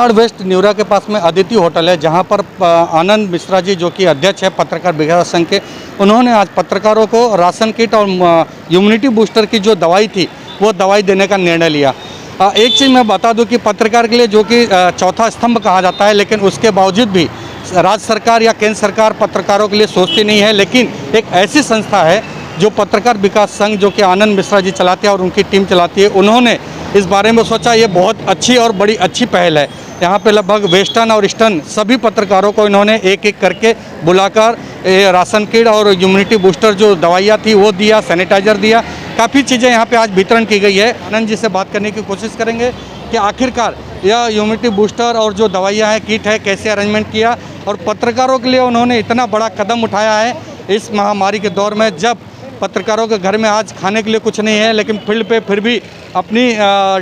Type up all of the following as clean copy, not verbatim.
North west Neura के पास में Aditi hotel है, जहां पर आनंद मिश्रा जी जो कि अध्यक्ष है पत्रकार विकास संघ के, उन्होंने आज पत्रकारों को राशन किट और इम्यूनिटी बूस्टर की जो दवाई थी वो दवाई देने का निर्णय लिया। एक चीज़ मैं बता दूं कि पत्रकार के लिए जो कि चौथा स्तंभ कहा जाता है, लेकिन उसके बावजूद भी राज्य सरकार या केंद्र सरकार पत्रकारों के लिए सोचती नहीं है। लेकिन एक ऐसी संस्था है जो पत्रकार विकास संघ जो कि आनंद मिश्रा जी चलाते हैं और उनकी टीम चलाती है, उन्होंने इस बारे में सोचा ये बहुत अच्छी और बड़ी अच्छी पहल है। यहाँ पे लगभग वेस्टर्न और ईस्टर्न सभी पत्रकारों को इन्होंने एक एक करके बुलाकर राशन किट और इम्यूनिटी बूस्टर जो दवाइयाँ थी वो दिया, सैनिटाइजर दिया, काफ़ी चीज़ें यहाँ पे आज वितरण की गई है। आनंद जी से बात करने की कोशिश करेंगे कि आखिरकार यह इम्यूनिटी बूस्टर और जो दवाइयाँ हैं, किट है, कैसे अरेंजमेंट किया और पत्रकारों के लिए उन्होंने इतना बड़ा कदम उठाया है इस महामारी के दौर में, जब पत्रकारों के घर में आज खाने के लिए कुछ नहीं है, लेकिन फील्ड पे फिर भी अपनी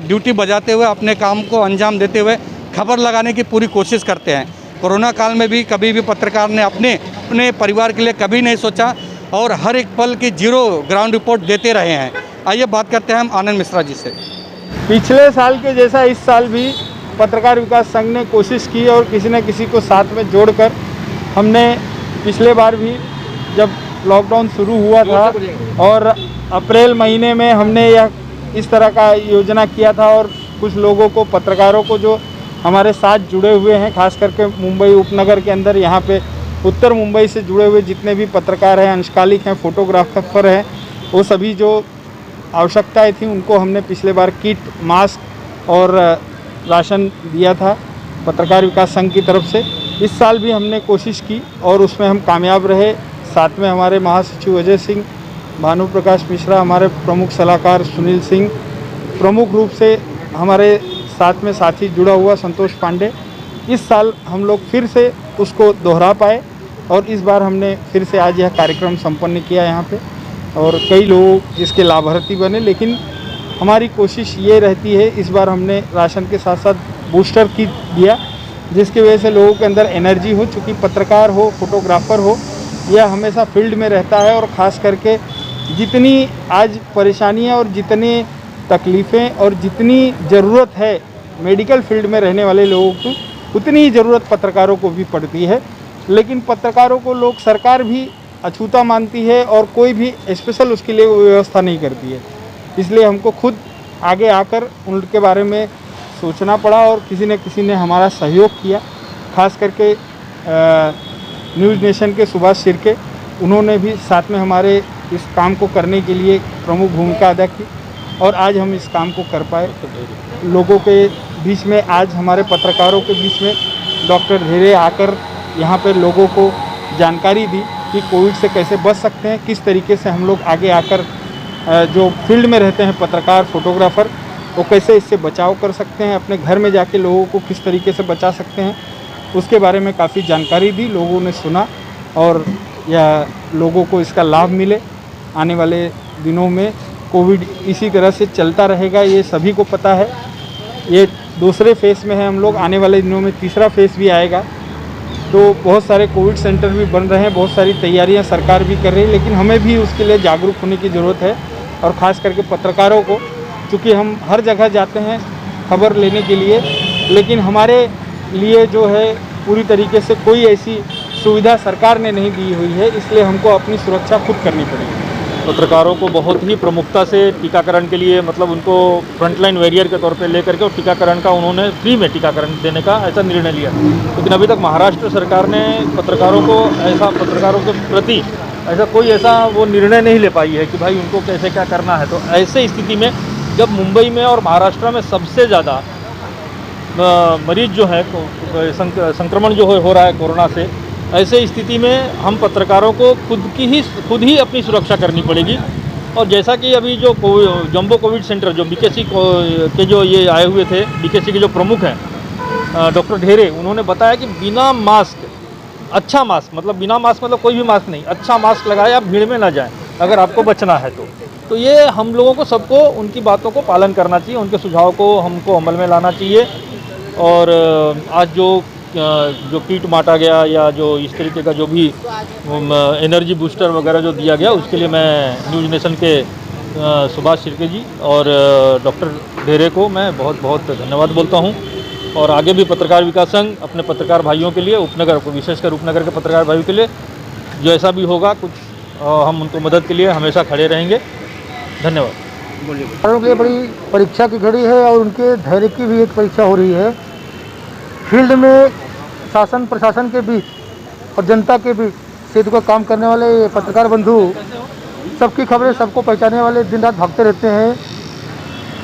ड्यूटी बजाते हुए अपने काम को अंजाम देते हुए खबर लगाने की पूरी कोशिश करते हैं। कोरोना काल में भी कभी भी पत्रकार ने अपने परिवार के लिए कभी नहीं सोचा और हर एक पल की जीरो ग्राउंड रिपोर्ट देते रहे हैं। आइए बात करते हैं हम आनंद मिश्रा जी से। पिछले साल के जैसा इस साल भी पत्रकार विकास संघ ने कोशिश की और किसी न किसी को साथ में जोड़कर हमने पिछले बार भी जब लॉकडाउन शुरू हुआ था और अप्रैल महीने में हमने यह इस तरह का योजना किया था और कुछ लोगों को, पत्रकारों को जो हमारे साथ जुड़े हुए हैं, खास करके मुंबई उपनगर के अंदर यहाँ पे उत्तर मुंबई से जुड़े हुए जितने भी पत्रकार हैं, अंशकालिक हैं, फोटोग्राफर हैं, वो सभी जो आवश्यकताएं थी उनको हमने पिछले बार किट, मास्क और राशन दिया था पत्रकार विकास संघ की तरफ से। इस साल भी हमने कोशिश की और उसमें हम कामयाब रहे। साथ में हमारे महासचिव अजय सिंह, भानु प्रकाश मिश्रा, हमारे प्रमुख सलाहकार सुनील सिंह, प्रमुख रूप से हमारे साथ में साथी जुड़ा हुआ संतोष पांडे। इस साल हम लोग फिर से उसको दोहरा पाए और इस बार हमने फिर से आज यह कार्यक्रम संपन्न किया यहाँ पे और कई लोग इसके लाभार्थी बने। लेकिन हमारी कोशिश ये रहती है, इस बार हमने राशन के साथ साथ बूस्टर किट दिया, जिसकी वजह से लोगों के अंदर एनर्जी हो। चूँकि पत्रकार हो, फोटोग्राफर हो, यह हमेशा फील्ड में रहता है और ख़ास करके जितनी आज परेशानियाँ और जितनी तकलीफ़ें और जितनी ज़रूरत है मेडिकल फील्ड में रहने वाले लोगों को, उतनी ही ज़रूरत पत्रकारों को भी पड़ती है। लेकिन पत्रकारों को लोग, सरकार भी अछूता मानती है और कोई भी स्पेशल उसके लिए व्यवस्था नहीं करती है। इसलिए हमको खुद आगे आकर उनके बारे में सोचना पड़ा और किसी ने हमारा सहयोग किया। खास करके न्यूज़ नेशन के सुभाष शिर्के, उन्होंने भी साथ में हमारे इस काम को करने के लिए प्रमुख भूमिका अदा की और आज हम इस काम को कर पाए। लोगों के बीच में, आज हमारे पत्रकारों के बीच में डॉक्टर धेरे आकर यहाँ पर लोगों को जानकारी दी कि कोविड से कैसे बच सकते हैं, किस तरीके से हम लोग आगे आकर जो फील्ड में रहते हैं पत्रकार, फोटोग्राफर, वो कैसे इससे बचाव कर सकते हैं, अपने घर में जाके लोगों को किस तरीके से बचा सकते हैं, उसके बारे में काफ़ी जानकारी दी। लोगों ने सुना और यह लोगों को इसका लाभ मिले। आने वाले दिनों में कोविड इसी तरह से चलता रहेगा, ये सभी को पता है। ये दूसरे फेज़ में है हम लोग, आने वाले दिनों में तीसरा फेज़ भी आएगा। तो बहुत सारे कोविड सेंटर भी बन रहे हैं, बहुत सारी तैयारियां सरकार भी कर रही है, लेकिन हमें भी उसके लिए जागरूक होने की ज़रूरत है। और ख़ास करके पत्रकारों को, क्योंकि हम हर जगह जाते हैं खबर लेने के लिए, लेकिन हमारे लिए जो है पूरी तरीके से कोई ऐसी सुविधा सरकार ने नहीं दी हुई है, इसलिए हमको अपनी सुरक्षा खुद करनी पड़ेगी। पत्रकारों को बहुत ही प्रमुखता से टीकाकरण के लिए, मतलब उनको फ्रंटलाइन वॉरियर के तौर पे लेकर के और टीकाकरण का उन्होंने फ्री में टीकाकरण देने का ऐसा निर्णय लिया। लेकिन अभी तक महाराष्ट्र सरकार ने पत्रकारों के प्रति ऐसा कोई वो निर्णय नहीं ले पाई है कि भाई उनको कैसे क्या करना है। तो ऐसे स्थिति में जब मुंबई में और महाराष्ट्र में सबसे ज़्यादा मरीज जो है, संक्रमण जो हो रहा है कोरोना से, ऐसे स्थिति में हम पत्रकारों को खुद ही अपनी सुरक्षा करनी पड़ेगी। और जैसा कि अभी जो जम्बो कोविड सेंटर जो बीकेसी के जो ये आए हुए थे, बीकेसी के जो प्रमुख हैं डॉक्टर धेरे, उन्होंने बताया कि बिना मास्क, अच्छा मास्क, मतलब बिना मास्क मतलब कोई भी मास्क नहीं, अच्छा मास्क लगाए, आप भीड़ में ना जाएं अगर आपको बचना है तो ये हम लोगों को सबको उनकी बातों को पालन करना चाहिए, उनके सुझाव को हमको अमल में लाना चाहिए। और आज जो किट बांटा गया या जो इस तरीके का जो भी एनर्जी बूस्टर वगैरह जो दिया गया, उसके लिए मैं न्यूज़ नेशन के सुभाष शिर्के जी और डॉक्टर धेरे को मैं बहुत बहुत धन्यवाद बोलता हूं। और आगे भी पत्रकार विकास संघ अपने पत्रकार भाइयों के लिए, उपनगर को विशेषकर उपनगर के पत्रकार भाइयों के लिए जैसा भी होगा कुछ हम उनको मदद के लिए हमेशा खड़े रहेंगे। धन्यवाद। पत्रकारों के लिए बड़ी परीक्षा की घड़ी है और उनके धैर्य की भी एक परीक्षा हो रही है। फील्ड में शासन प्रशासन के बीच और जनता के बीच सेतु का काम करने वाले ये पत्रकार बंधु सबकी खबरें सबको पहुंचाने वाले दिन रात भागते रहते हैं।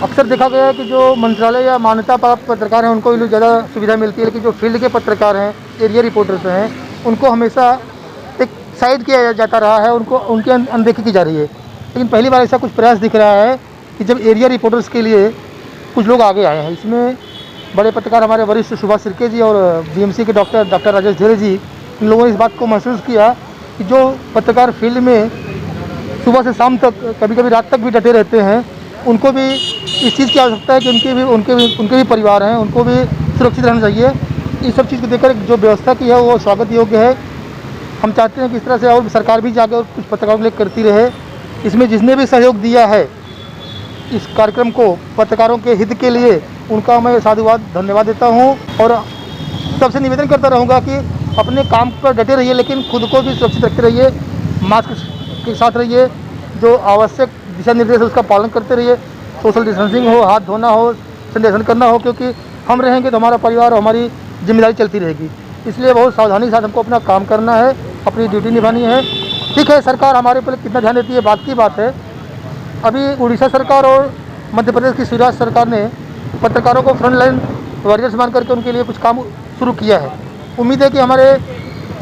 अक्सर देखा गया है कि जो मंत्रालय या मान्यता प्राप्त पत्रकार हैं उनको ही ज़्यादा सुविधा मिलती है, लेकिन जो फील्ड के पत्रकार हैं, एरिया रिपोर्टर्स हैं, उनको हमेशा एक साइड किया जाता रहा है, उनको उनकी अनदेखी की जा रही है। लेकिन पहली बार ऐसा कुछ प्रयास दिख रहा है कि जब एरिया रिपोर्टर्स के लिए कुछ लोग आगे आए हैं। इसमें बड़े पत्रकार हमारे वरिष्ठ सुभाष सिरके जी और बीएमसी के डॉक्टर राजेश धेरे जी, इन लोगों ने इस बात को महसूस किया कि जो पत्रकार फील्ड में सुबह से शाम तक, कभी कभी रात तक भी डटे रहते हैं, उनको भी इस चीज़ की आवश्यकता है कि उनके भी परिवार हैं, उनको भी सुरक्षित रहना चाहिए। इस सब चीज़ को देखकर जो व्यवस्था की है वो स्वागत योग्य है। हम चाहते हैं कि इस तरह से और सरकार भी जाकर कुछ पत्रकारों के लिए करती रहे। इसमें जिसने भी सहयोग दिया है इस कार्यक्रम को पत्रकारों के हित के लिए, उनका मैं साधुवाद धन्यवाद देता हूं और सबसे निवेदन करता रहूँगा कि अपने काम पर डटे रहिए, लेकिन खुद को भी सुरक्षित रखते रहिए, मास्क के साथ रहिए, जो आवश्यक दिशा निर्देश है उसका पालन करते रहिए, सोशल डिस्टेंसिंग हो, हाथ धोना हो, सैनिटाइजेशन करना हो, क्योंकि हम रहेंगे तो हमारा परिवार और हमारी जिम्मेदारी चलती रहेगी। इसलिए बहुत सावधानी के साथ हमको अपना काम करना है, अपनी ड्यूटी निभानी है। ठीक है, सरकार हमारे पर कितना ध्यान देती है बात की बात है। अभी उड़ीसा सरकार और मध्य प्रदेश की शिवराज सरकार ने पत्रकारों को फ्रंट लाइन वॉरियर्स मान करके उनके लिए कुछ काम शुरू किया है। उम्मीद है कि हमारे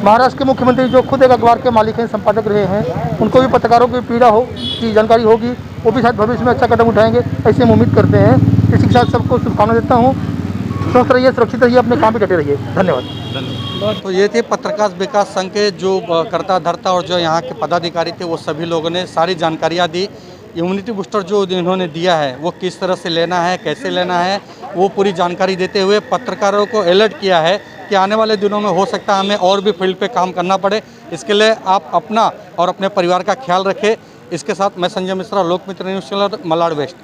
महाराष्ट्र के मुख्यमंत्री, जो खुद एक अखबार के मालिक हैं, संपादक रहे हैं, उनको भी पत्रकारों की पीड़ा की जानकारी होगी, वो भी शायद भविष्य में अच्छा कदम उठाएंगे, ऐसे हम उम्मीद करते हैं। इसी के साथ सबको शुभकामना देता हूँ। स्वस्थ रहिए, सुरक्षित रहिए, अपने काम पे डटे रहिए। धन्यवाद। तो ये थे पत्रकार विकास संघ के जो कर्ता धर्ता और जो यहाँ के पदाधिकारी थे, वो सभी लोगों ने सारी जानकारियाँ दी। इम्यूनिटी बूस्टर जो इन्होंने दिया है वो किस तरह से लेना है, कैसे लेना है, वो पूरी जानकारी देते हुए पत्रकारों को अलर्ट किया है कि आने वाले दिनों में हो सकता है हमें और भी फील्ड पे काम करना पड़े। इसके लिए आप अपना और अपने परिवार का ख्याल रखें। इसके साथ मैं संजय मिश्रा, लोकमित्र न्यूज़ चैनल, मलाड वेस्ट।